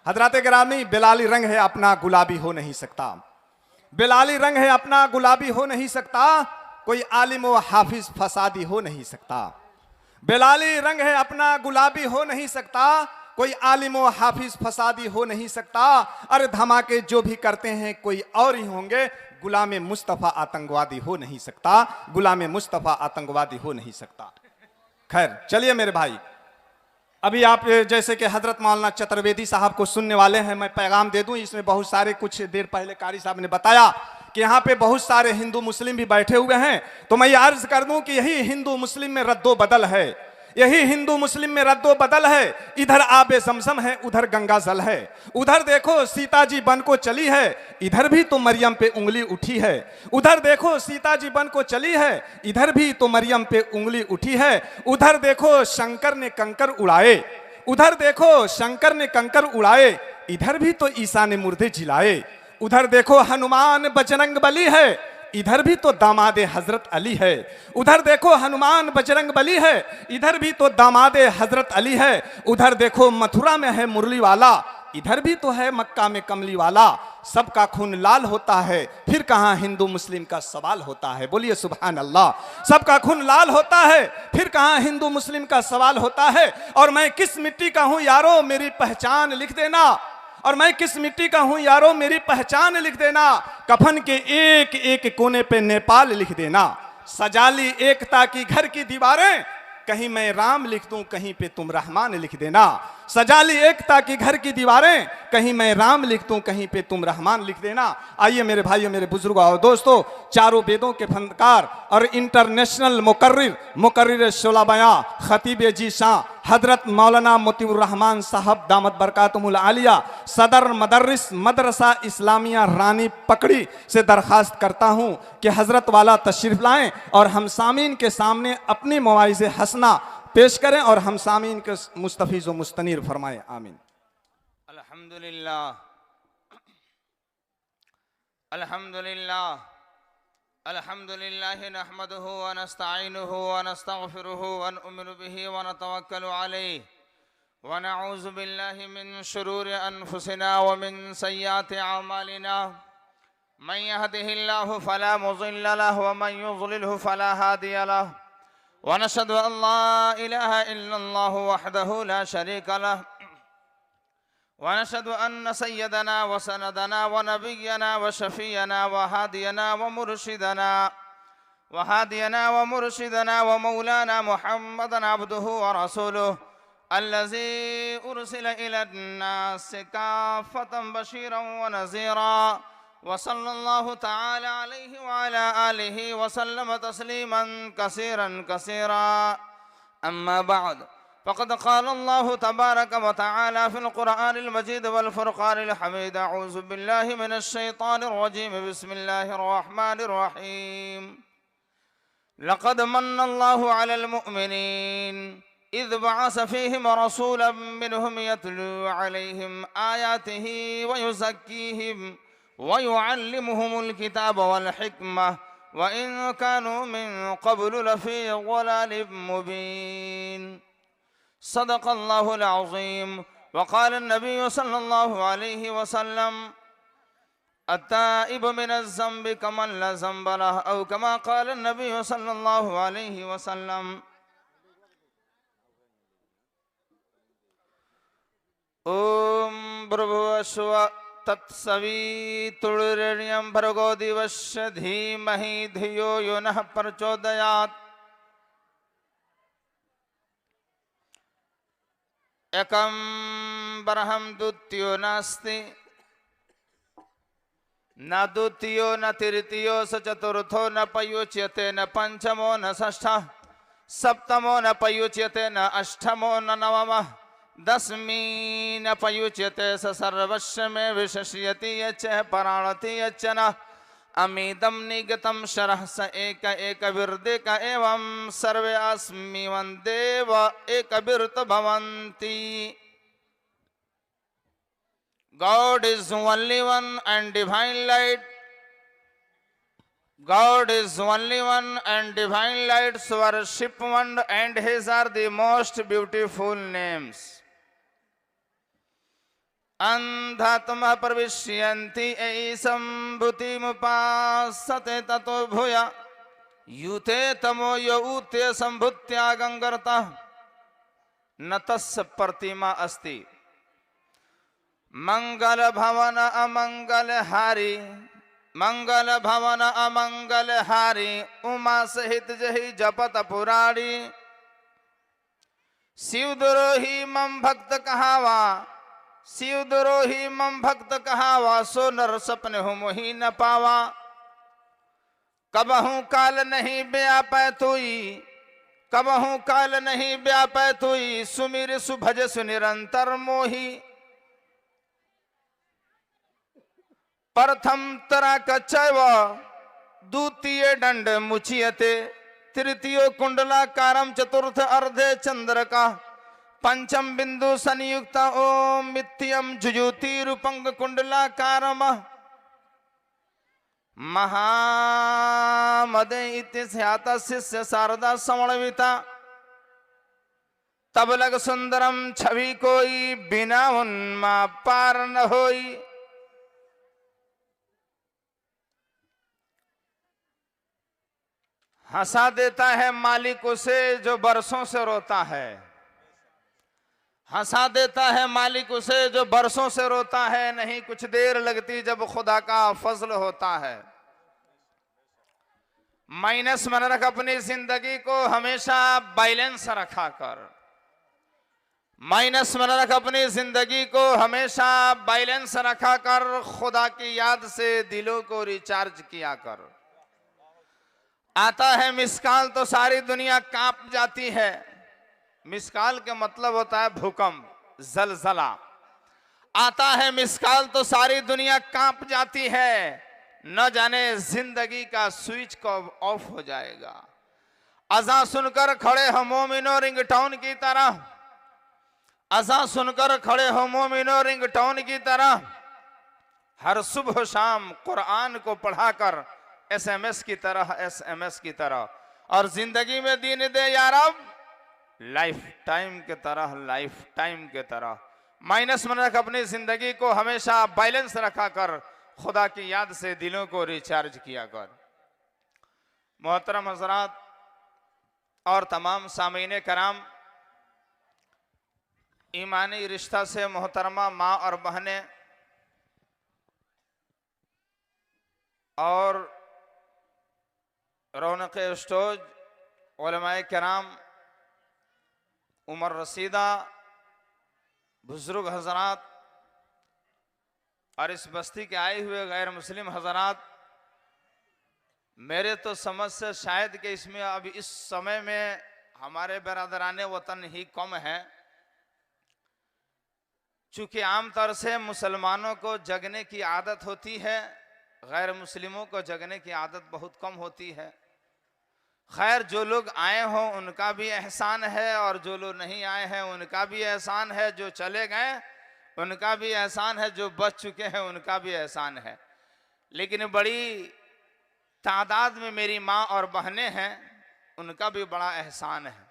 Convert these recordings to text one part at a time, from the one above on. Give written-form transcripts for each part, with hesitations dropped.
हजरत गिरामी, बिलाली रंग है अपना गुलाबी हो नहीं सकता। बिलाली रंग है अपना गुलाबी हो नहीं सकता, कोई आलिम व हाफिज फसादी हो नहीं सकता। बिलाली रंग है अपना गुलाबी हो नहीं सकता, कोई आलिम व हाफिज फसादी हो नहीं सकता। अरे धमाके जो भी करते हैं कोई और ही होंगे, गुलाम मुस्तफ़ा आतंकवादी हो नहीं सकता, गुलाम मुस्तफ़ा आतंकवादी हो नहीं सकता। खैर चलिए मेरे भाई, अभी आप जैसे कि हजरत मौलाना चतुर्वेदी साहब को सुनने वाले हैं, मैं पैगाम दे दूं। इसमें बहुत सारे, कुछ देर पहले कारी साहब ने बताया कि यहाँ पे बहुत सारे हिंदू मुस्लिम भी बैठे हुए हैं, तो मैं ये अर्ज कर दूं कि यही हिंदू मुस्लिम में रद्दो बदल है, यही हिंदू मुस्लिम में रद्दो बदल है। इधर आबे समसम है, उधर गंगा जल है। उधर देखो सीता जी बन को चली है, इधर भी तो मरियम पे उंगली उठी है। उधर देखो सीता जी बन को चली है, इधर भी तो मरियम पे उंगली उठी है। उधर देखो शंकर ने कंकर उड़ाए, उधर देखो शंकर ने कंकर उड़ाए, इधर भी तो ईसा ने मुर्दे जिलाए। उधर देखो हनुमान बजरंग बली है, इधर भी तो दामादे हजरत अली है। उधर देखो हनुमान बजरंग बली है, इधर भी तो दामादे हजरत अली है। उधर देखो मथुरा में है मुरली वाला, इधर भी तो है मक्का में कमली वाला। सबका खून लाल होता है, फिर कहां हिंदू मुस्लिम का सवाल होता है। बोलिए सुभान अल्लाह। सबका खून लाल होता है, फिर कहां हिंदू मुस्लिम का सवाल होता है। और मैं किस मिट्टी का हूं यारो मेरी पहचान लिख देना, और मैं किस मिट्टी का हूं यारो मेरी पहचान लिख देना। कफन के एक एक कोने पे नेपाल लिख देना। सजाली एकता की घर की दीवारें, कहीं मैं राम लिख दूं कहीं पे तुम रहमान लिख देना। सजाली एकता की घर की दीवारें, कहीं मैं राम लिख दूं कहीं पे तुम रहमान लिख देना। आइए मेरे भाइयों, मेरे बुजुर्गों और दोस्तों, चारों वेदों के फनकार और इंटरनेशनल मुकर्रिर शोला बयां खतीब जी शाह हजरत मौलाना मोतीउर रहमान साहब दामत बरकातुहुल आलिया, सदर मदरस मदरसा इस्लामिया रानी पकड़ी से दरखास्त करता हूं कि हजरत वाला तशरीफ लाएं और हम सामीन के सामने अपनी मवाइज़े हसना पेश करें और हम सामीन के मुस्तफीज व मुस्तनीर फरमाएं। आमीन। अल्हम्दुलिल्लाह अल्हम्दुलिल्लाह अल्हम्दुलिल्लाह नहमदुहु व नस्तईनुहु व नस्तगफिरुहु व नु'मिनु बिही व नतवक्कलु अलैहि व नऊज़ु बिल्लाहि मिन शुरूरि अनफुसिना व मिन सय्यिआति अमालिना। मन यहदिहिल्लाहु फला मुज़िल्ल लहु व मन युज़लिलहु फला हादिय लहु व नशहदु अन ला इलाहा इल्लल्लाहु वहदहु ला शरीका लहु व नशहदु अन्न सय्यदना व सनदना व नबिय्यना व शफीयना व हादियना व मुर्शिदना व मौलाना मुहम्मदन अब्दुहु व रसूलुहु अल्लज़ी उरसिला इलन-नास काफ़्फ़तन बशीरन व नज़ीरा व सल्लल्लाहु तआला अलैहि व अला आलिहि व सल्लम तस्लीमन कसीरन कसीरा। अम्मा बाद फ़क़द क़ाला अल्लाहु तबारक व तआला फ़िल क़ुरआनिल मजीद वल फ़ुरक़ानिल हमीद। अऊज़ु बिल्लाहि मिनश शैतानिर रजीम। बिस्मिल्लाहिर रहमानिर रहीम। लक़द मन्ना अल्लाहु अलल मुअ्मिनीन इज़ बअस फ़ीहिम रसूलन मिनहुम यत्लू अलैहिम आयातिही व युज़क्कीहिम व युअल्लिमुहुमुल किताब वल हिकमह व इन कानू मिन क़ब्लु लफ़ी ज़लालिम मुबीन। सदक़ल्लाहुल अज़ीम। व क़ाल नबी सल्लल्लाहु अलैहि वसल्लम अत्ताइब मिनज़ ज़ंबि कमन ला ज़ंब लहु औ कमा क़ाल नबी सल्लल्लाहु अलैहि वसल्लम। ओम भूर्भुवस्सुः तत्सवितुर्वरेण्यं भर्गो देवस्य धीमहि धियो यो नः प्रचोदयात्। एकं ब्रह्म द्वितीयो नास्ति, न द्वितीयो न तृतीयो स चतुर्थो न पयुच्यते न पंचमो न षष्ठः सप्तमो न पयुच्यते न अष्टमो न नवमः दशमी न पयुच्यते स सर्वस्य में विशेष्यति यच्च पराणति यच्च न अमीदम निगतम शरः स एक एक विरदिक एवं सर्वे अस्मि वन्देव एक विरत भवन्ति। God is only one and divine light. God is only one and divine lights worship one, and his are the most beautiful names. अंधात्मा प्रविश्यन्ति ऐसं भूतिमुपासते ततो भूया यूते तमो यूते संभूत्यागंगरता न तस्य प्रतिमा अस्ति। मंगल भवन अमंगल हारी, मंगल भवन अमंगल हारी, उमा सहित जहि जपत पुरारी। शिवद्रोही मम भक्त कहावा, शिवद्रोही मम भक्त कहावा, सो नर सपने हो मोहि न पावा। कबहू काल नहीं व्यापै तुई, कबहू काल नहीं व्यापै तुई, सुमिर सुभज सुनिरंतर मोही। प्रथम तरा कच्चैव द्वितीय दंड मुचियते, तृतीय कुंडलाकारम चतुर्थ अर्धे चंद्र का, पंचम बिंदु संयुक्त ओम मिथ्यम जुजुति रूपंग कुंडलाकारम। महामदे इति स्याता शिष्य शारदा समन्विता, तब लग सुंदरम छवि कोई, बिना उन्मा पार न होई। हंसा देता है मालिक उसे जो बरसों से रोता है, हंसा देता है मालिक उसे जो बरसों से रोता है। नहीं कुछ देर लगती जब खुदा का फजल होता है। माइनस में रख अपनी जिंदगी को हमेशा बैलेंस रखा कर, माइनस में रख अपनी जिंदगी को हमेशा बैलेंस रखा कर। खुदा की याद से दिलों को रिचार्ज किया कर। आता है मिसकाल तो सारी दुनिया कांप जाती है। मिसकाल के मतलब होता है भूकंप, जलजला। आता है मिसकाल तो सारी दुनिया कांप जाती है। न जाने जिंदगी का स्विच कब ऑफ हो जाएगा। अज़ान सुनकर खड़े हो मोमिनो रिंगटोन की तरह, अज़ान सुनकर खड़े हो मोमिनो रिंगटोन की तरह। हर सुबह शाम कुरान को पढ़ाकर एसएमएस की तरह, एसएमएस की तरह। और जिंदगी में दीन दे यार अब लाइफ टाइम के तरह, लाइफ टाइम के तरह। माइनस में रख अपनी जिंदगी को हमेशा बैलेंस रखा कर। खुदा की याद से दिलों को रिचार्ज किया कर। मोहतरम हजरात और तमाम सामीने कराम, ईमानी रिश्ता से मोहतरमा माँ और बहनें और रौनक स्टोज, उलमाए किराम, उमर रसीदा, बुजुर्ग हजरात और इस बस्ती के आए हुए गैर मुस्लिम हजरात, मेरे तो समझ से शायद कि इसमें अभी इस समय में हमारे बरादराने वतन ही कम है। चूँकि आमतौर से मुसलमानों को जगने की आदत होती है, गैर मुस्लिमों को जगने की आदत बहुत कम होती है। खैर, जो लोग आए हों उनका भी एहसान है और जो लोग नहीं आए हैं उनका भी एहसान है। जो चले गए उनका भी एहसान है, जो बच चुके हैं उनका भी एहसान है। लेकिन बड़ी तादाद में मेरी माँ और बहनें हैं, उनका भी बड़ा एहसान है।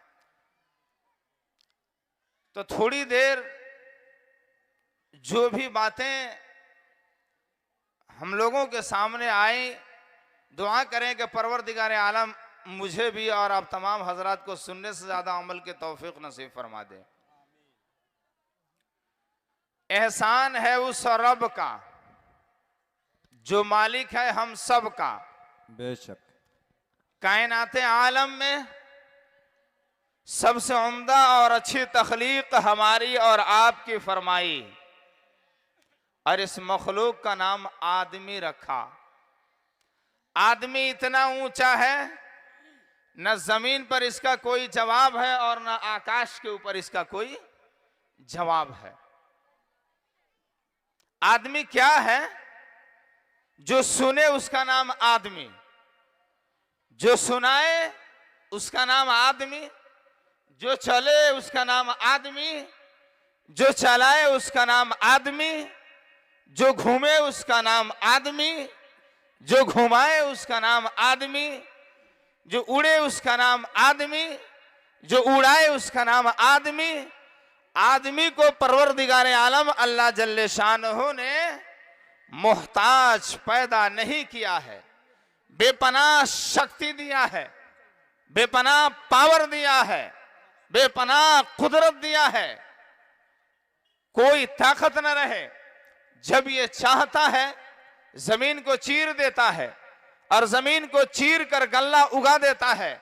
तो थोड़ी देर जो भी बातें हम लोगों के सामने आई, दुआ करें कि परवरदिगार आलम मुझे भी और आप तमाम हजरात को सुनने से ज्यादा अमल के तौफीक नसीब फरमा दे। एहसान है उस रब का जो मालिक है हम सब का। बेशक कायनाते आलम में सबसे उम्दा और अच्छी तख्लीक हमारी और आपकी फरमाई, और इस मखलूक का नाम आदमी रखा। आदमी इतना ऊंचा है, न जमीन पर इसका कोई जवाब है और न आकाश के ऊपर इसका कोई जवाब है। आदमी क्या है? जो सुने उसका नाम आदमी, जो सुनाए उसका नाम आदमी, जो चले उसका नाम आदमी, जो चलाए उसका नाम आदमी, जो घूमे उसका नाम आदमी, जो घुमाए उसका नाम आदमी, जो उड़े उसका नाम आदमी, जो उड़ाए उसका नाम आदमी। आदमी को परवरदिगार आलम अल्लाह जल्ले शानहू ने मोहताज पैदा नहीं किया है, बेपनाह शक्ति दिया है, बेपनाह पावर दिया है, बेपनाह कुदरत दिया है, कोई ताकत न रहे। जब ये चाहता है जमीन को चीर देता है और जमीन को चीर कर गल्ला उगा देता है।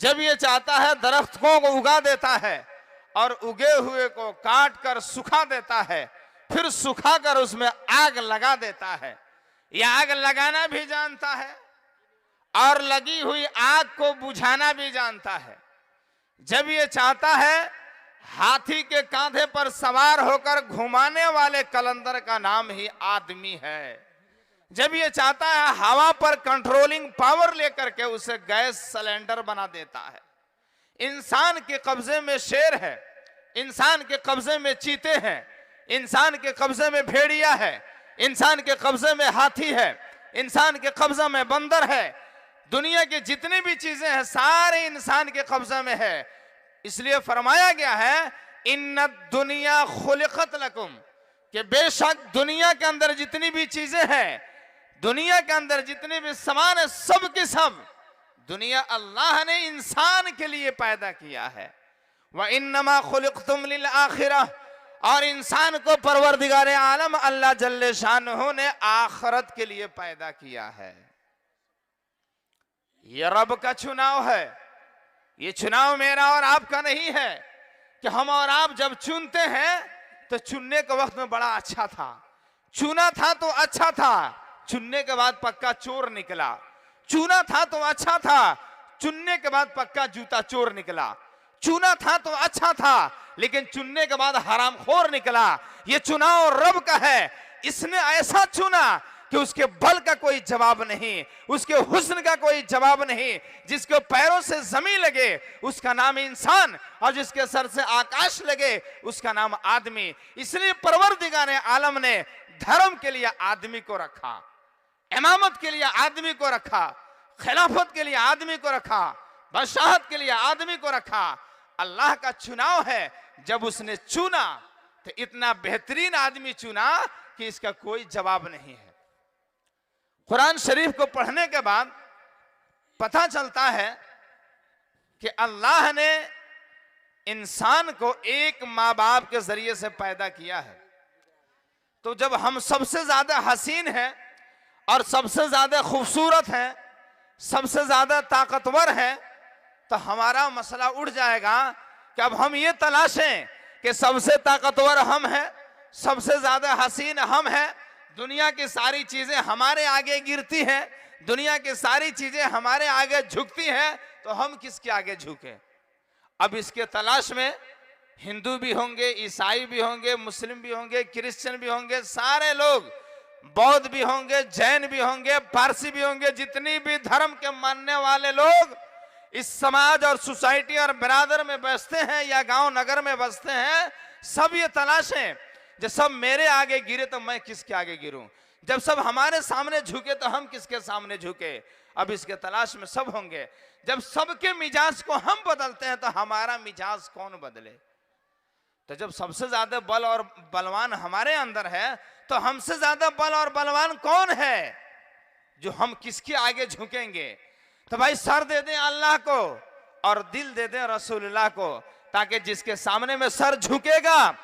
जब ये चाहता है दरख्तों को उगा देता है और उगे हुए को काट कर सुखा देता है, फिर सुखाकर उसमें आग लगा देता है। यह आग लगाना भी जानता है और लगी हुई आग को बुझाना भी जानता है। जब ये चाहता है हाथी के कांधे पर सवार होकर घुमाने वाले कलंदर का नाम ही आदमी है। जब ये चाहता है हवा पर कंट्रोलिंग पावर लेकर के उसे गैस सिलेंडर बना देता है। इंसान के कब्जे में शेर है, इंसान के कब्जे में चीते हैं, इंसान के कब्जे में भेड़िया है, इंसान के कब्जे में हाथी है, इंसान के कब्जे में बंदर है। दुनिया की जितनी भी चीजें हैं सारे इंसान के कब्जे में है। इसलिए फरमाया गया है इन्ना दुनिया खुलिकत लकुम, कि बेशक दुनिया के अंदर जितनी भी चीजें हैं, दुनिया के अंदर जितने भी सामान है, सब के सब दुनिया अल्लाह ने इंसान के लिए पैदा किया है। व इन्नमा खुलिकतुम लिल आखिरह, और इंसान को परवरदिगार आलम अल्लाह जल्ले शानहू ने आखिरत के लिए पैदा किया है। ये रब का चुनाव है, ये चुनाव मेरा और आपका नहीं है कि हम और आप जब चुनते हैं तो चुनने के वक्त में बड़ा अच्छा था, चुना था तो अच्छा था, चुनने के बाद पक्का चोर निकला। चुना था तो अच्छा था, चुनने के बाद पक्का जूता चोर निकला। चुना था तो अच्छा था, लेकिन चुनने के बाद हरामखोर निकला। ये चुनाव रब का है। इसने ऐसा चुना कि उसके बल का कोई जवाब नहीं, उसके हुस्न का कोई जवाब नहीं। जिसके पैरों से जमीन लगे उसका नाम इंसान, और जिसके सर से आकाश लगे उसका नाम आदमी। इसलिए परवरदिगार आलम ने धर्म के लिए आदमी को रखा, इमामत के लिए आदमी को रखा, खिलाफत के लिए आदमी को रखा, बादशाहत के लिए आदमी को रखा। अल्लाह का चुनाव है। जब उसने चुना तो इतना बेहतरीन आदमी चुना कि इसका कोई जवाब नहीं है। कुरान शरीफ को पढ़ने के बाद पता चलता है कि अल्लाह ने इंसान को एक माँ बाप के जरिए से पैदा किया है। तो जब हम सबसे ज्यादा हसीन हैं और सबसे ज्यादा खूबसूरत हैं, सबसे ज्यादा ताकतवर हैं, तो हमारा मसला उठ जाएगा कि अब हम ये तलाशें कि सबसे ताकतवर हम हैं, सबसे ज्यादा हसीन हम हैं, दुनिया की सारी चीजें हमारे आगे गिरती हैं, दुनिया की सारी चीजें हमारे आगे झुकती हैं, तो हम किसके आगे झुके? अब इसके तलाश में हिंदू भी होंगे, ईसाई भी होंगे, मुस्लिम भी होंगे, क्रिश्चियन भी होंगे, सारे लोग, बौद्ध भी होंगे, जैन भी होंगे, पारसी भी होंगे, जितनी भी धर्म के मानने वाले लोग इस समाज और सोसाइटी और बिरादर में बसते हैं या गांव नगर में बसते हैं, सब ये तलाशें जब सब मेरे आगे गिरे तो मैं किसके आगे गिरूं, जब सब हमारे सामने झुके तो हम किसके सामने झुके। अब इसके तलाश में सब होंगे। जब सबके मिजाज को हम बदलते हैं तो हमारा मिजाज कौन बदले? तो जब सबसे ज्यादा बल और बलवान हमारे अंदर है तो हमसे ज्यादा बल और बलवान कौन है जो हम किसके आगे झुकेंगे? तो भाई सर दे दें अल्लाह को और दिल दे दें रसूलुल्लाह को, ताकि जिसके सामने में सर झुकेगा,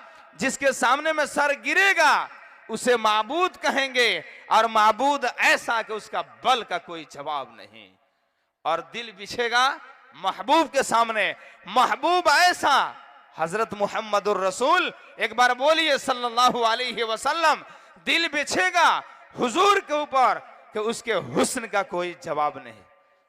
जिसके सामने में सर गिरेगा, उसे माबूद कहेंगे, और माबूद ऐसा कि उसका बल का कोई जवाब नहीं। और दिल बिछेगा महबूब के सामने, महबूब ऐसा हजरत मुहम्मदुर रसूल, एक बार बोलिए सल्लल्लाहु अलैहि वसल्लम, दिल बिछेगा हुजूर के ऊपर कि उसके हुस्न का कोई जवाब नहीं।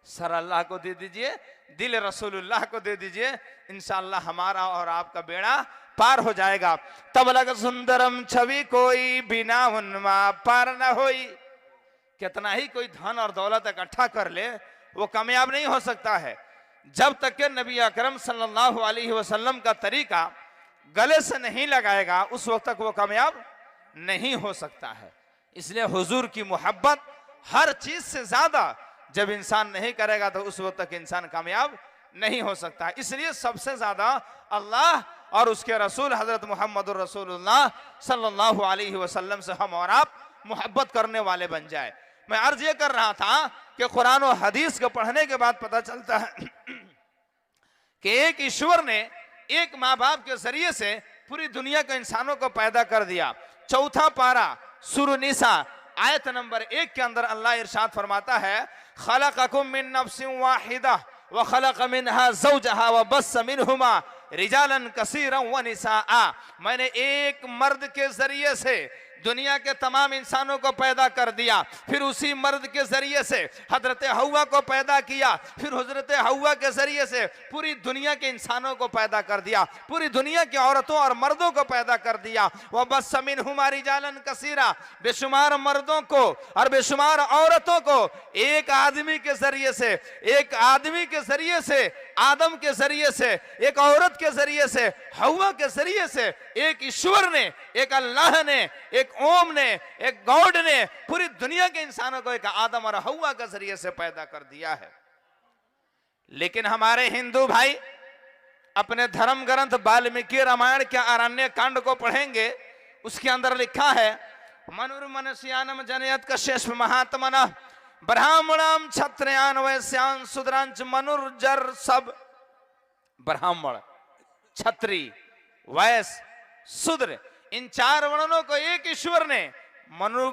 सर अल्लाह को दे दीजिए, दिल रसूलुल्लाह को दे दीजिए, इंशाअल्लाह हमारा और आपका बेड़ा पार हो जाएगा। तब लग सुंदरम छवि कोई बिना उन्मा पार न होई। कितना ही कोई धन और दौलत इकट्ठा कर ले, वो कामयाब नहीं हो सकता है जब तक के नबी अकरम सल्लल्लाहु अलैहि वसल्लम का तरीका गले से नहीं लगाएगा, उस वक्त तक वो कामयाब नहीं हो सकता है। इसलिए हुजूर की मोहब्बत हर चीज से ज्यादा जब इंसान नहीं करेगा तो उस वक्त तक इंसान कामयाब नहीं हो सकता। इसलिए सबसे ज्यादा अल्लाह और उसके रसूल हजरत मोहम्मद रसूलुल्लाह सल्लल्लाहु अलैहि वसल्लम से हम और आप मोहब्बत करने वाले बन जाए। मैं अर्ज ये कर रहा था कि कुरान और हदीस को पढ़ने के बाद पता चलता है कि एक ईश्वर ने एक माँ बाप के जरिए से पूरी दुनिया के इंसानों को पैदा कर दिया। चौथा पारा सूरह निसा आयत नंबर 1 के अंदर अल्लाह इरशाद फरमाता है, खलक़कुम मिन नफ्सिन वाहिदा व खलक़ मिनहा ज़ौजहा व बस्स मिनहुमा रिजालन कसीरन व निसाआ। मैंने एक मर्द के जरिए से दुनिया के तमाम इंसानों को पैदा कर दिया, फिर उसी मर्द के जरिए से हजरत हव्वा को पैदा किया, फिर हजरत हव्वा के जरिए से पूरी दुनिया के इंसानों को पैदा कर दिया, पूरी दुनिया की औरतों और मर्दों को पैदा कर दिया। वह बस मिनहुमा रिजालन कसीरा, बेशुमार मर्दों को और बेशुमार औरतों को एक आदमी के जरिए से, एक आदमी के जरिए से, आदम के जरिए से, एक औरत के जरिए से, हव्वा के जरिए से एक ईश्वर ने, एक अल्लाह ने, एक ओम ने, एक गॉड ने पूरी दुनिया के इंसानों को एक आदम और हव्वा के जरिए से पैदा कर दिया है। लेकिन हमारे हिंदू भाई अपने धर्म ग्रंथ वाल्मीकि रामायण के अरण्य कांड को पढ़ेंगे, उसके अंदर लिखा है, मनुर्मनुष्यानम जनयत कश्यप महात्मना ब्राह्मणम क्षत्रियान वैश्यान शूद्रांच मनुर्जर। सब ब्राह्मण, क्षत्रि, वैश्य, शूद्र, इन 4 वर्णों को एक ईश्वर ने मनु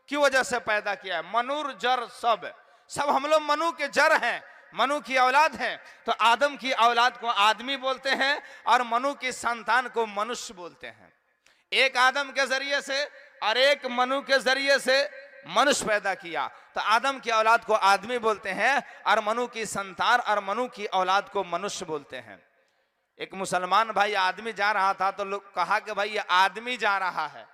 की वजह से पैदा किया है। मनुर्जर सब हम लोग मनु के जर हैं, मनु की औलाद हैं। तो आदम की औलाद को आदमी बोलते हैं और मनु की संतान को मनुष्य बोलते हैं। एक आदम के जरिए से और एक मनु के जरिए से मनुष्य पैदा किया, तो आदम की औलाद को आदमी बोलते हैं और मनु की संतान और मनु की औलाद को मनुष्य बोलते हैं। एक मुसलमान भाई आदमी जा रहा था तो लोग कहा कि भाई ये आदमी जा रहा है।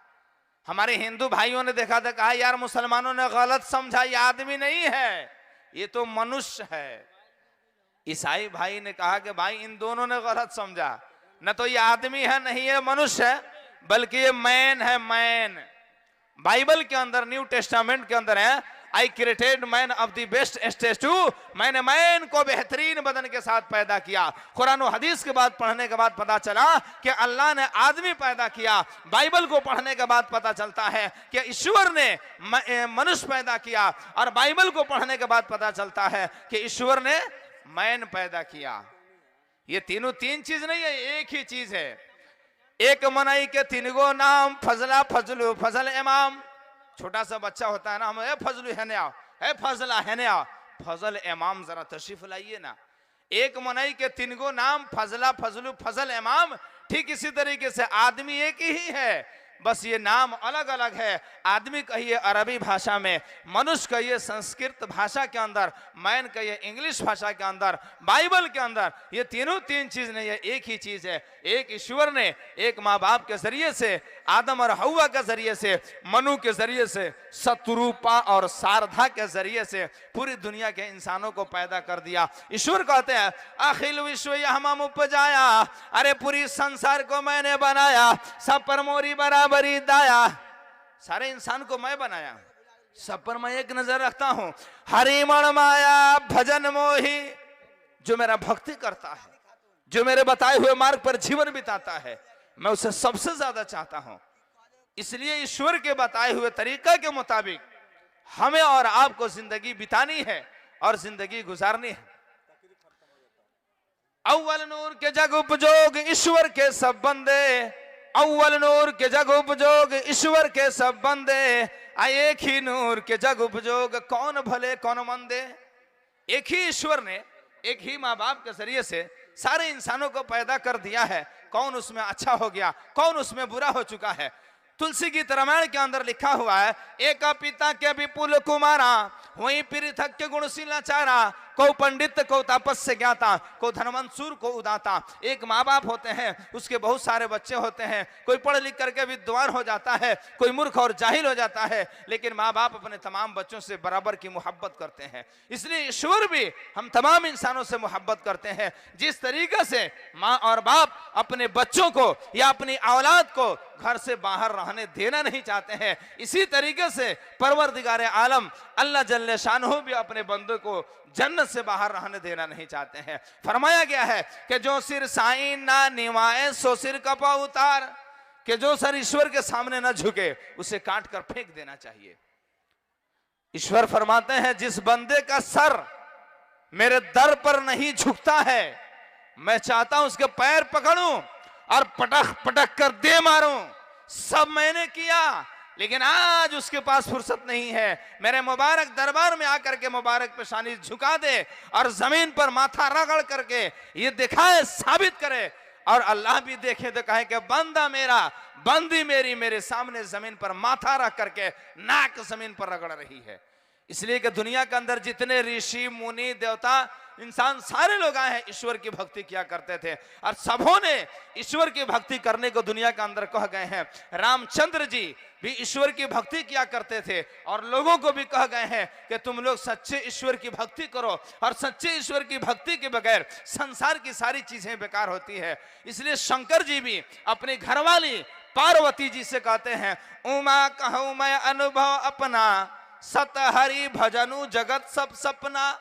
हमारे हिंदू भाइयों ने देखा था, कहा यार मुसलमानों ने गलत समझा, ये आदमी नहीं है, ये तो मनुष्य है। ईसाई भाई ने कहा कि भाई इन दोनों ने गलत समझा, न तो ये आदमी है नहीं ये मनुष्य है, बल्कि ये मैन है, मैन। बाइबल के अंदर, न्यू टेस्टामेंट के अंदर है, I created man of the best statue, मैंने मैन को बेहतरीन बदन के साथ पैदा किया। कुरान और हदीस के बाद पढ़ने के बाद पता चला कि अल्लाह ने आदमी पैदा किया। बाइबल को पढ़ने के बाद पता चलता है कि ईश्वर ने मनुष्य पैदा किया, और बाइबल को पढ़ने के बाद पता चलता है कि ईश्वर ने मैन पैदा किया। ये तीनों तीन चीज नहीं है, एक ही चीज है। एक मनई के 3 गो नाम, फजला फजलू फजल इमाम। छोटा सा बच्चा होता है ना, हम फजलू है ना, है फजला है ना, फजल इमाम जरा तशरीफ लाइए ना। एक मनई के 3 गो नाम, फजला फजलू फजल इमाम। ठीक इसी तरीके से आदमी एक ही है, बस ये नाम अलग अलग है। आदमी कहिए अरबी भाषा में, मनुष्य कहिए संस्कृत भाषा के अंदर, मैन कहिए इंग्लिश भाषा के अंदर, बाइबल के अंदर। ये तीनों तीन चीज नहीं है, एक ही चीज है। एक ईश्वर ने एक माँ बाप के जरिए से, आदम और हव्वा के जरिए से, मनु के जरिए से, शत्रुपा और शारदा के जरिए से पूरी दुनिया के इंसानों को पैदा कर दिया। ईश्वर कहते हैं अखिल विश्व हम उपजाया, अरे पूरी संसार को मैंने बनाया, सब पर मोरी बराबरी दाया। सारे इंसान को मैं बनाया, सब पर मैं एक नजर रखता हूं। हरिमण माया भजन मोही, जो मेरा भक्ति करता है, जो मेरे बताए हुए मार्ग पर जीवन बिताता है, मैं उसे सबसे ज्यादा चाहता हूं। इसलिए ईश्वर के बताए हुए तरीका के मुताबिक हमें और आपको जिंदगी बितानी है और जिंदगी गुजारनी है। अव्वल नूर के जग उपजोग ईश्वर के सब बंदे, अव्वल नूर के जग उपजोग ईश्वर के सब बंदे, एक ही नूर के जग उपजोग कौन भले कौन मंदे। एक ही ईश्वर ने एक ही माँ बाप के जरिए से सारे इंसानों को पैदा कर दिया है। कौन उसमें अच्छा हो गया, कौन उसमें बुरा हो चुका है। तुलसी गीत रामायण के अंदर लिखा हुआ है, एक पिता के विपुल कुमारा, वहीं पृथक के गुणशीला चारा, को पंडित को तपस्या ज्ञाता, को धनवंतसूर को उदाता। एक माँ बाप होते हैं, उसके बहुत सारे बच्चे होते हैं, कोई पढ़ लिख करके विद्वान हो जाता है, कोई मूर्ख और जाहिल हो जाता है, लेकिन माँ बाप अपने तमाम बच्चों से बराबर की मोहब्बत करते हैं। इसलिए ईश्वर भी हम तमाम इंसानों से मोहब्बत करते हैं। जिस तरीके से माँ और बाप अपने बच्चों को या अपनी औलाद को घर से बाहर रहने देना नहीं चाहते हैं, इसी तरीके से परवरदिगार आलम अल्लाह जल्ले शानहू भी अपने बंदों को जन्नत से बाहर रहने देना नहीं चाहते हैं। फरमाया गया है कि जो सिर साईं ना निवाए सो सिर कपा उतार, कि जो सर ईश्वर के सामने न झुके उसे काट कर फेंक देना चाहिए। ईश्वर फरमाते हैं जिस बंदे का सर मेरे दर पर नहीं झुकता है, मैं चाहता हूं उसके पैर पकड़ूं और पटक पटक कर दे मारूं। सब मैंने किया, लेकिन आज उसके पास फुर्सत नहीं है। मेरे मुबारक दरबार में आकर के मुबारक पेशानी झुका दे और जमीन पर माथा रगड़ करके ये दिखाए, साबित करे, और अल्लाह भी देखे तो कहे कि बंदा मेरा, बंदी मेरी मेरे सामने जमीन पर माथा रख करके नाक जमीन पर रगड़ रही है। इसलिए कि दुनिया के अंदर जितने ऋषि मुनि देवता इंसान सारे लोग आए हैं, ईश्वर की भक्ति किया करते थे और सबों ने ईश्वर की भक्ति करने को दुनिया के अंदर कह गए हैं। रामचंद्र जी भी ईश्वर की भक्ति किया करते थे और लोगों को भी कह गए हैं कि तुम लोग सच्चे ईश्वर की भक्ति करो, और सच्चे ईश्वर की भक्ति के बगैर संसार की सारी चीजें बेकार होती है। इसलिए शंकर जी भी अपनी घरवाली पार्वती जी से कहते हैं, उमा कहूं मैं अनुभव अपना, सत हरि भजनु जगत सब सपना,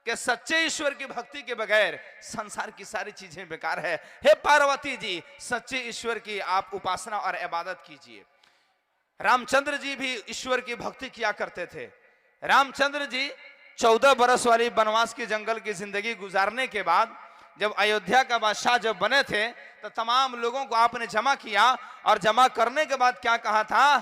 कि सच्चे ईश्वर की भक्ति के बगैर संसार की सारी चीजें बेकार है। हे पार्वती जी, सच्चे ईश्वर की आप उपासना और इबादत कीजिए। रामचंद्र जी भी ईश्वर की भक्ति किया करते थे। रामचंद्र जी 14 बरस वाली वनवास की जंगल की जिंदगी गुजारने के बाद जब अयोध्या का बादशाह जब बने थे तो तमाम लोगों को आपने जमा किया, और जमा करने के बाद क्या कहा था,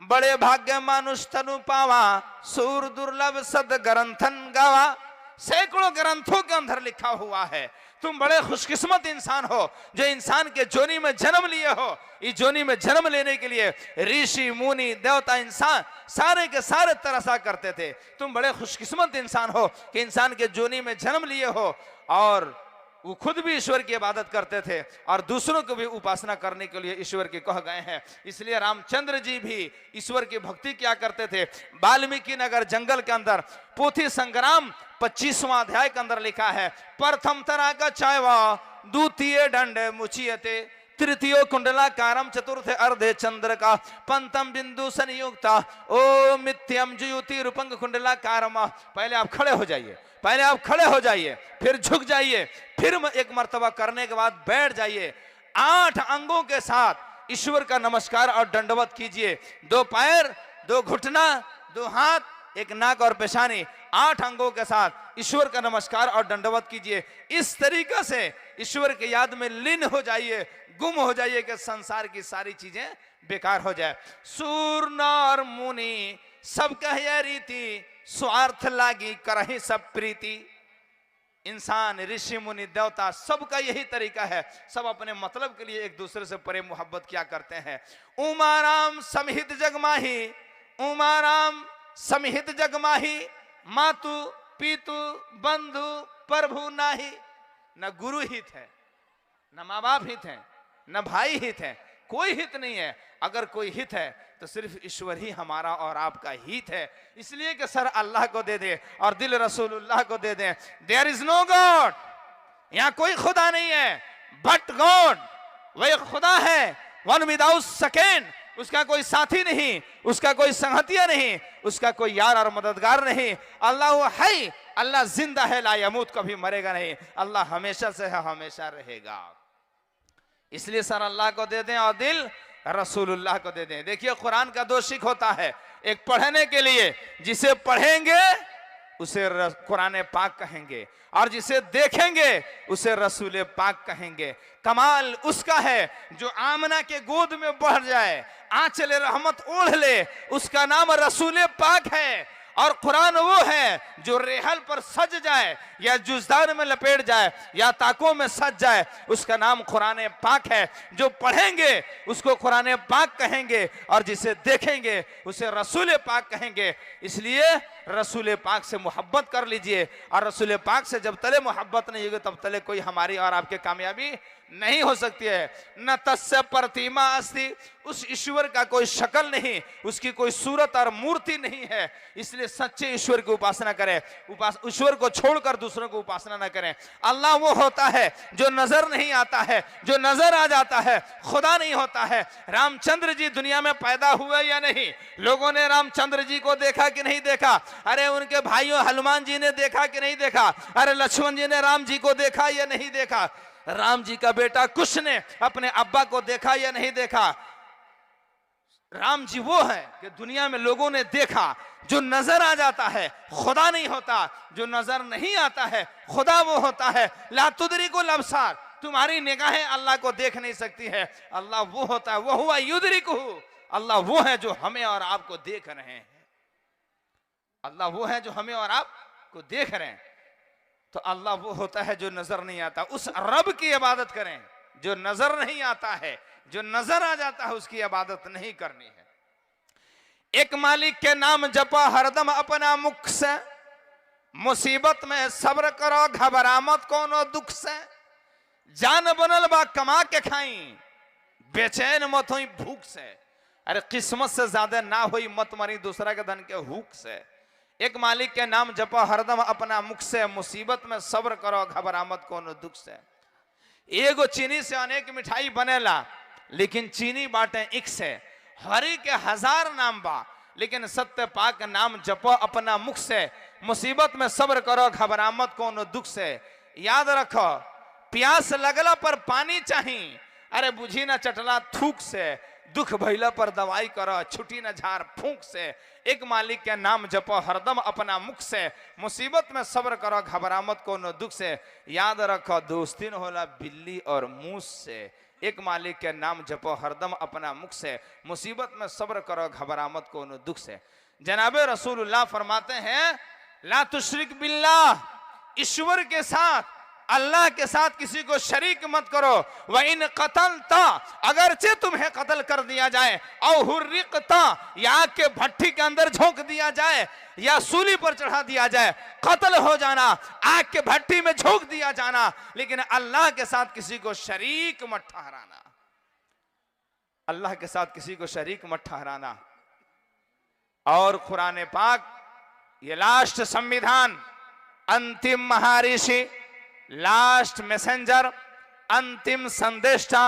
बड़े भाग्य मानुष तनु पावा, सूर दुर्लभ सद ग्रंथन गावा। सैकड़ों ग्रंथों के अंदर लिखा हुआ है तुम बड़े खुशकिस्मत इंसान हो जो इंसान के जोनी में जन्म लिए हो। इस जोनी में जन्म लेने के लिए ऋषि मुनि देवता इंसान सारे के सारे तरसा करते थे। तुम बड़े खुशकिस्मत इंसान हो कि इंसान के जोनी में जन्म लिए हो, और वो खुद भी ईश्वर की इबादत करते थे और दूसरों को भी उपासना करने के लिए ईश्वर के कह गए हैं। इसलिए रामचंद्र जी भी ईश्वर की भक्ति किया करते थे। वाल्मीकि नगर जंगल के अंदर पोथी संग्राम 25वां अध्याय के अंदर लिखा है, प्रथम तरा का चायवा द्वितीय दंड मुचियते, तृतीय कुंडलाकारम चतुर्थ अर्धे चंद्र का पंचम बिंदु संयुक्ता ओ मिथ्यम जुयुति रूपंग कुंडलाकारम। पहले आप खड़े हो जाइए, पहले आप खड़े हो जाइए, फिर झुक जाइए, फिर एक मर्तबा करने के बाद बैठ जाइए। 8 अंगों के साथ ईश्वर का नमस्कार और दंडवत कीजिए। 2 पैर, 2 घुटना, 2 हाथ, 1 नाक और पेशानी, 8 अंगों के साथ ईश्वर का नमस्कार और दंडवत कीजिए। इस तरीके से ईश्वर की याद में लीन हो जाइए, गुम हो जाइए कि संसार की सारी चीजें बेकार हो जाए। सूर नर मुनि सब कहिए रीति, स्वार्थ लागी करही सब प्रीति। इंसान, ऋषि मुनि देवता सबका यही तरीका है, सब अपने मतलब के लिए एक दूसरे से प्रेम मोहब्बत किया करते हैं। उमाराम समिहित जगमाही, उमाराम समिहित जगमाही, मातु पीतु बंधु प्रभु नाही। न गुरु हित है, न माँ बाप हित है, न भाई हित है, कोई हित नहीं है। अगर कोई हित है तो सिर्फ ईश्वर ही हमारा और आपका हित है। इसलिए कि सर अल्लाह को दे दे और दिल रसूलुल्लाह को दे दे। देयर इज नो गॉड, यहां कोई खुदा नहीं है, बट गॉड, वही खुदा है, वन विदाउट सेकेंड। उसका कोई साथी नहीं, उसका कोई संगतिया नहीं, उसका कोई यार और मददगार नहीं। अल्लाह है, अल्लाह जिंदा है, ला यमूत, कभी मरेगा नहीं। अल्लाह हमेशा से है, हमेशा रहेगा। इसलिए सर अल्लाह को दे दें और दिल रसूलुल्लाह को दे दें। देखिए कुरान का 2 शिक होता है, एक पढ़ने के लिए, जिसे पढ़ेंगे उसे कुरान पाक कहेंगे, और जिसे देखेंगे उसे रसूल पाक कहेंगे। कमाल उसका है जो आमना के गोद में बढ़ जाए, आंचल रहमत ओढ़ ले, उसका नाम रसूल पाक है। और कुरान वो है जो रेहल पर सज जाए या जुजदार में लपेट जाए या ताकों में सज जाए, उसका नाम कुरान पाक है। जो पढ़ेंगे उसको कुरान पाक कहेंगे, और जिसे देखेंगे उसे रसूल पाक कहेंगे। इसलिए रसूल पाक से मोहब्बत कर लीजिए, और रसूल पाक से जब तले मोहब्बत नहीं होगी तब तले कोई हमारी और आपके कामयाबी नहीं हो सकती है। न तस्य प्रतिमा अस्ति उस ईश्वर का कोई शक्ल नहीं, उसकी कोई सूरत और मूर्ति नहीं है। इसलिए सच्चे ईश्वर की उपासना करें, ईश्वर को छोड़कर दूसरों को उपासना न करें। अल्लाह वो होता है जो नजर नहीं आता है, जो नजर आ जाता है, खुदा नहीं होता है। रामचंद्र जी दुनिया में पैदा हुए या नहीं? लोगों ने रामचंद्र जी को देखा कि नहीं देखा? अरे उनके भाइयों हनुमान जी ने देखा कि नहीं देखा? अरे लक्ष्मण जी ने राम जी को देखा या नहीं देखा? राम जी का बेटा कुश ने अपने अब्बा को देखा या नहीं देखा? राम जी वो है कि दुनिया में लोगों ने देखा, जो नजर आ जाता है, खुदा नहीं होता। जो नजर नहीं आता है, खुदा वो होता है। ला तुदरिकुल अबसार, तुम्हारी निगाहें अल्लाह को देख नहीं सकती है। अल्लाह वो होता है, वो हुआ युदरिकुहु, अल्लाह वो है जो हमें और आपको देख रहे हैं। अल्लाह वो है जो हमें और आपको देख रहे हैं। तो अल्लाह वो होता है जो नजर नहीं आता। उस रब की इबादत करें जो नजर नहीं आता है। जो नजर आ जाता है उसकी इबादत नहीं करनी है। एक मालिक के नाम जपा हरदम अपना मुख से, मुसीबत में सब्र करो घबरा मत कोनो दुख से। जान बनल बा कमा के खाई, बेचैन मत हुई भूख से। अरे किस्मत से ज्यादा ना हुई मत मरी दूसरा के धन के हुक से। एक मालिक के नाम जपा हरदम अपना मुख से, मुसीबत में सब्र करो घबरा मत कोनो दुख से। एगो चीनी से अनेक मिठाई बनेला, लेकिन चीनी बाटे एक से। हरि के हजार नाम बा, लेकिन सत्य पाक नाम जपो अपना मुख से। मुसीबत में सब्र करो घबरा मत कोनो दुख से। याद रखो प्यास लगला पर पानी चाहिए, अरे बुझी ना चटला थूक से। दुख भैला पर दवाई करो छुटी न झार फूंक से। एक मालिक के नाम जपो हरदम अपना मुख से, मुसीबत में सब्र करो घबरा मत कोनो दुख से। याद रखो दोस्ती न होला बिल्ली और मूस से। एक मालिक के नाम जपो हरदम अपना मुख से, मुसीबत में सब्र करो घबरा मत कोनो दुख से। जनाबे रसूलुल्लाह फरमाते हैं ला तुशरिक बिल्लाह, ईश्वर के साथ, अल्लाह के साथ किसी को शरीक मत करो। व इन कतलता, अगरचे तुम्हें कत्ल कर दिया जाए, औ हुर्रिकता, या आग के भट्टी के अंदर झोंक दिया जाए, या सूली पर चढ़ा दिया जाए, कत्ल हो जाना, आग के भट्टी में झोंक दिया जाना, लेकिन अल्लाह के साथ किसी को शरीक मत ठहराना। अल्लाह के साथ किसी को शरीक मत ठहराना। और कुरान पाक ये लास्ट संविधान, अंतिम महर्षि, लास्ट मैसेंजर, अंतिम संदेशा,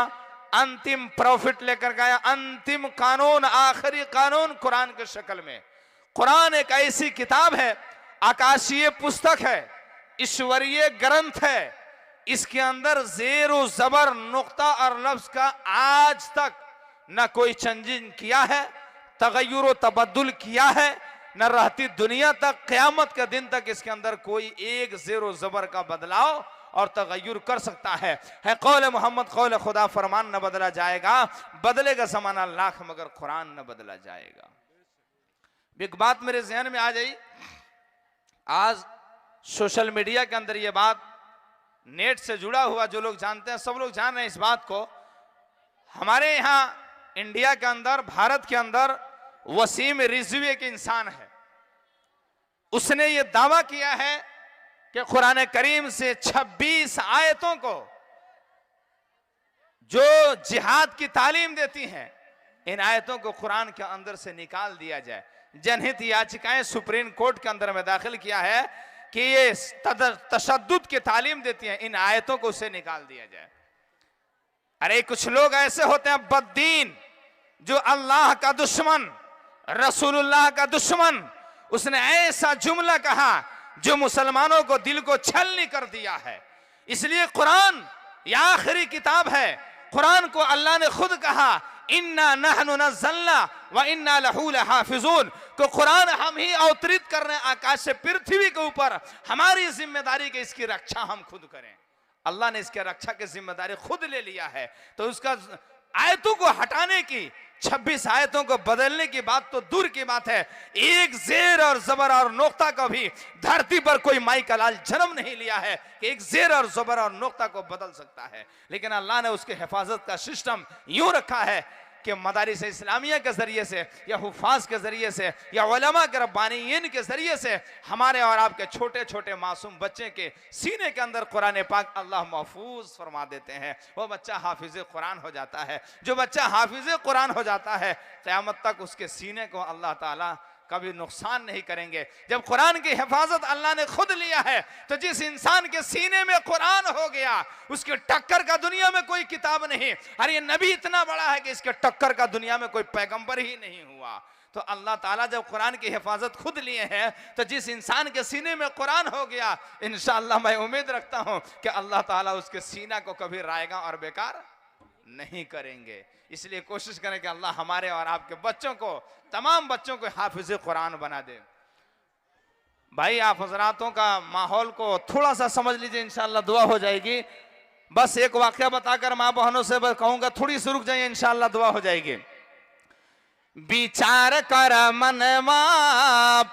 अंतिम प्रॉफिट लेकर गया, अंतिम कानून, आखिरी कानून कुरान के शक्ल में। कुरान एक ऐसी किताब है, आकाशीय पुस्तक है, ईश्वरीय ग्रंथ है। इसके अंदर जेर जबर नुक्ता और लफ्ज का आज तक न कोई चेंजिंग किया है, तगय्युर तबद्दुल किया है, न रहती दुनिया तक क़यामत के दिन तक इसके अंदर कोई एक ज़ेरो ज़बर का बदलाव और तगय्युर कर सकता है कौल मोहम्मद कौल खुदा, फरमान न बदला जाएगा, बदलेगा ज़माना लाख मगर कुरान न बदला जाएगा। एक बात मेरे ज़हन में आ जाई, आज सोशल मीडिया के अंदर ये बात नेट से जुड़ा हुआ जो लोग जानते हैं, सब लोग जान रहे हैं इस बात को। हमारे यहाँ इंडिया के अंदर, भारत के अंदर वसीम रिजवी एक इंसान है, उसने ये दावा किया है कि कुरान करीम से 26 आयतों को जो जिहाद की तालीम देती हैं, इन आयतों को कुरान के अंदर से निकाल दिया जाए। जनहित याचिकाएं सुप्रीम कोर्ट के अंदर में दाखिल किया है कि ये तशद्दुद की तालीम देती हैं, इन आयतों को उसे निकाल दिया जाए। अरे कुछ लोग ऐसे होते हैं बद्दीन, जो अल्लाह का दुश्मन, रसूलुल्लाह का दुश्मन, उसने ऐसा जुमला कहा जो मुसलमानों को दिल को छलनी कर दिया है। इसलिए कुरान ये आखिरी किताब है। कुरान को अल्लाह ने खुद कहा इन्ना नहनु नज़्ज़लना व इन्ना लहू लहाफिज़ून, को कुरान हम ही अवतरित कर रहे हैं आकाश से पृथ्वी के ऊपर। हमारी जिम्मेदारी के इसकी रक्षा हम खुद करें। अल्लाह ने इसके रक्षा की जिम्मेदारी खुद ले लिया है। तो उसका आयतों को हटाने की, 26 आयतों को बदलने की बात तो दूर की बात है। एक जेर और जबर और नोक्ता का भी धरती पर कोई माई का लाल जन्म नहीं लिया है कि एक जेर और जबर और नोक्ता को बदल सकता है। लेकिन अल्लाह ने उसके हिफाजत का सिस्टम यूं रखा है कि मदारिस इस्लामिया के ज़रिए से या हुफ़ाज़ के ज़रिए से या उलमा के रब्बानीयीन के ज़रिए से हमारे और आपके छोटे छोटे मासूम बच्चे के सीने के अंदर कुरान पाक अल्लाह महफूज फरमा देते हैं। वो बच्चा हाफिज़ कुरान हो जाता है। जो बच्चा हाफिज़ कुरान हो जाता है क़यामत तक उसके सीने को अल्लाह ताला कभी नुकसान नहीं करेंगे। जब कुरान की हिफाजत अल्लाह ने खुद लिया है तो जिस इंसान के सीने में कुरान हो गया उसके टक्कर का दुनिया में कोई किताब नहीं। अरे ये नबी इतना बड़ा है कि इसके टक्कर का दुनिया में कोई पैगंबर ही नहीं हुआ। तो अल्लाह ताला जब कुरान की हिफाजत खुद लिए हैं तो जिस इंसान के सीने में कुरान हो गया इंशाअल्लाह मैं उम्मीद रखता हूं कि अल्लाह ताला उसके सीना को कभी रायगा और बेकार नहीं करेंगे। इसलिए कोशिश करें कि अल्लाह हमारे और आपके बच्चों को, तमाम बच्चों को हाफिज़ कुरान बना दे। भाई आप हजरातों का माहौल को थोड़ा सा समझ लीजिए, इंशाअल्लाह दुआ हो जाएगी। बस एक वाक़या बताकर माँ बहनों से कहूंगा थोड़ी सी रुक जाइए, इंशाअल्लाह दुआ हो जाएगी। विचार कर मनवा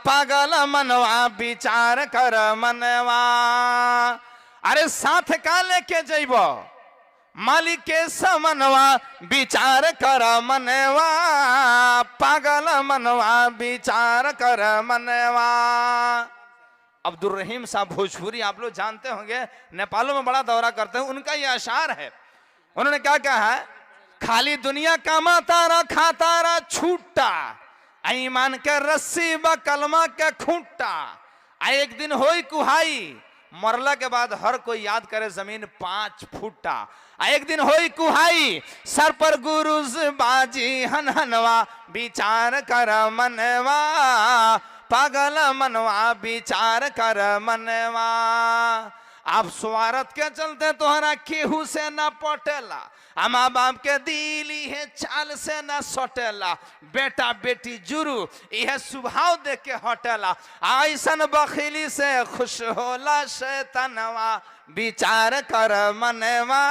पागल मनवा, विचार कर मनवा, अरे साथ का लेके जइबो मालिक के समनवा, विचार कर मनवा पागल मनवा, विचार कर मनवा। अब्दुल रहीम साहब भोजपुरी आप लोग जानते होंगे, नेपालों में बड़ा दौरा करते हैं। उनका ये अशार है, उन्होंने क्या कहा है, खाली दुनिया कामा तारा खातारा छूटा, ईमान के रस्सी ब कलमा के खूंटा, एक दिन होई कुहाई मरला के बाद हर कोई याद करे जमीन 5 फुटा, एक दिन होई कुहाई सर पर गुरुज बाजी हनहनवा, विचार कर मनवा पागल मनवा, विचार कर मनवा। आप स्वार्थ के चलते तोहरा केहू से ना पटेला, माँ बाप के दिली है चाल से ना सटेला, बेटा बेटी जुरू यह स्वभाव देख के हटेला, ऐसन बखीली से खुश होला शैतानवा, विचार कर मनवा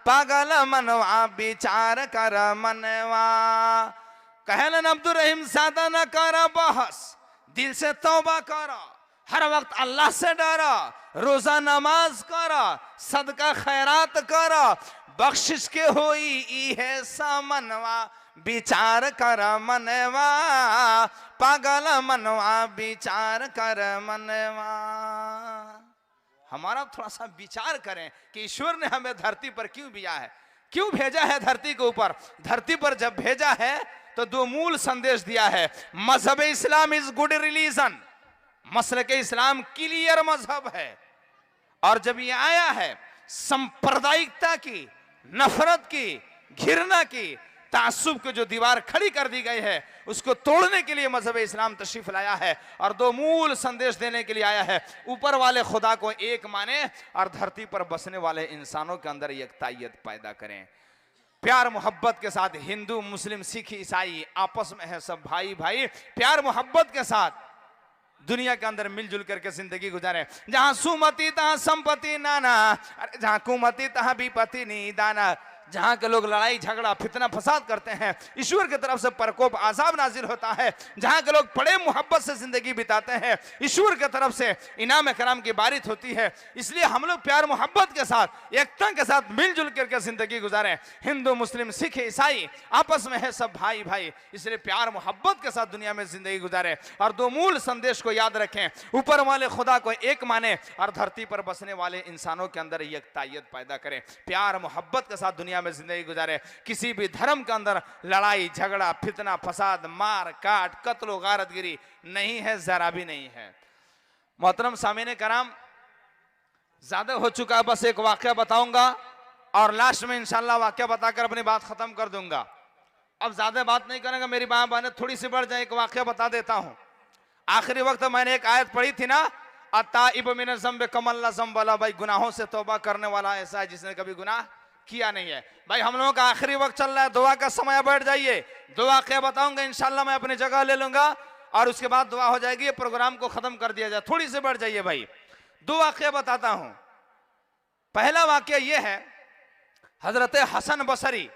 पागल मनवा, विचार कर मनवा। कहलन अब्दुल रहीम सादा न कर बहस, दिल से तौबा कर, हर वक्त अल्लाह से डरा, रोजा नमाज कर, सदका खैरात कर, बख्शिश के होई है सामनवा, विचार कर मनवा पागल मनवा, विचार कर मनवा। हमारा थोड़ा सा विचार करें कि ईश्वर ने हमें धरती पर क्यों दिया है, क्यों भेजा है धरती के ऊपर। धरती पर जब भेजा है तो 2 मूल संदेश दिया है। मजहब इस्लाम इज गुड रिलीजन, मसलक इस्लाम क्लियर मजहब है। और जब ये आया है सांप्रदायिकता की, नफरत की, घृणा की, तासुब की जो दीवार खड़ी कर दी गई है उसको तोड़ने के लिए मजहब इस्लाम तशरीफ लाया है और 2 मूल संदेश देने के लिए आया है। ऊपर वाले खुदा को एक माने और धरती पर बसने वाले इंसानों के अंदर यकतायत पैदा करें। प्यार मोहब्बत के साथ हिंदू मुस्लिम सिख ईसाई आपस में है सब भाई भाई, प्यार मोहब्बत के साथ दुनिया के अंदर मिलजुल करके जिंदगी गुजारे। जहां सुमति तहां संपत्ति नाना, अरे जहां कुमति तहां विपत्ति नी दाना। जहां के लोग लड़ाई झगड़ा फितना फसाद करते हैं, ईश्वर की तरफ से प्रकोप आजाब नाजिल होता है। जहां के लोग बड़े मोहब्बत से जिंदगी बिताते हैं, ईश्वर की तरफ से इनाम कराम की बारिश होती है। इसलिए हम लोग प्यार मोहब्बत के साथ, एकता के साथ मिलजुल करके जिंदगी गुजारें। हिंदू मुस्लिम सिख ईसाई आपस में है सब भाई भाई, इसलिए प्यार मोहब्बत के साथ दुनिया में जिंदगी गुजारें और 2 मूल संदेश को याद रखें। ऊपर वाले खुदा को एक माने और धरती पर बसने वाले इंसानों के अंदर यकतायत पैदा करें। प्यार मोहब्बत के साथ दुनिया में जिंदगी गुजारे। किसी भी धर्म के अंदर लड़ाई झगड़ा फितना फसाद मार काट कत्ल गारतगिरी नहीं है, जरा भी नहीं है। मोहतरम सामीने कराम, ज्यादा हो चुका है, बस एक वाकया बताऊंगा और लास्ट में इंशाल्लाह वाकया बताकर अपनी बात खत्म कर दूंगा। अब ज्यादा बात नहीं करेंगे, मेरी बात बहने थोड़ी सी बढ़ जाए। एक वाकया बता देता हूं। आखिरी वक्त मैंने एक आयत पढ़ी थी ना, अताइब मिन ज़ंब कमल्ला ज़ंबला, भाई गुनाहों से तौबा करने वाला ऐसा है जिसने कभी गुनाह किया नहीं है। भाई हम लोगों का आखिरी वक्त चल रहा है, दुआ का समय, बैठ जाइए। दुआ क्या बताऊंगा इंशाल्लाह, मैं अपनी जगह ले लूंगा और उसके बाद दुआ हो जाएगी। प्रोग्राम को खत्म कर दिया जाए, थोड़ी सी बैठ जाइए भाई। 2 वाकया बताता हूं। पहला वाकया यह है, हजरत हसन बसरी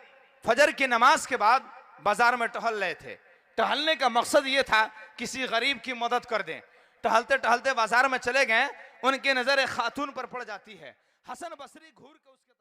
फजर की नमाज के बाद बाजार में टहल रहे थे। टहलने का मकसद यह था किसी गरीब की मदद कर दें। टहलते टहलते बाजार में चले गए, उनकी नजर एक खातून पर पड़ जाती है। हसन बसरी घूर के उसके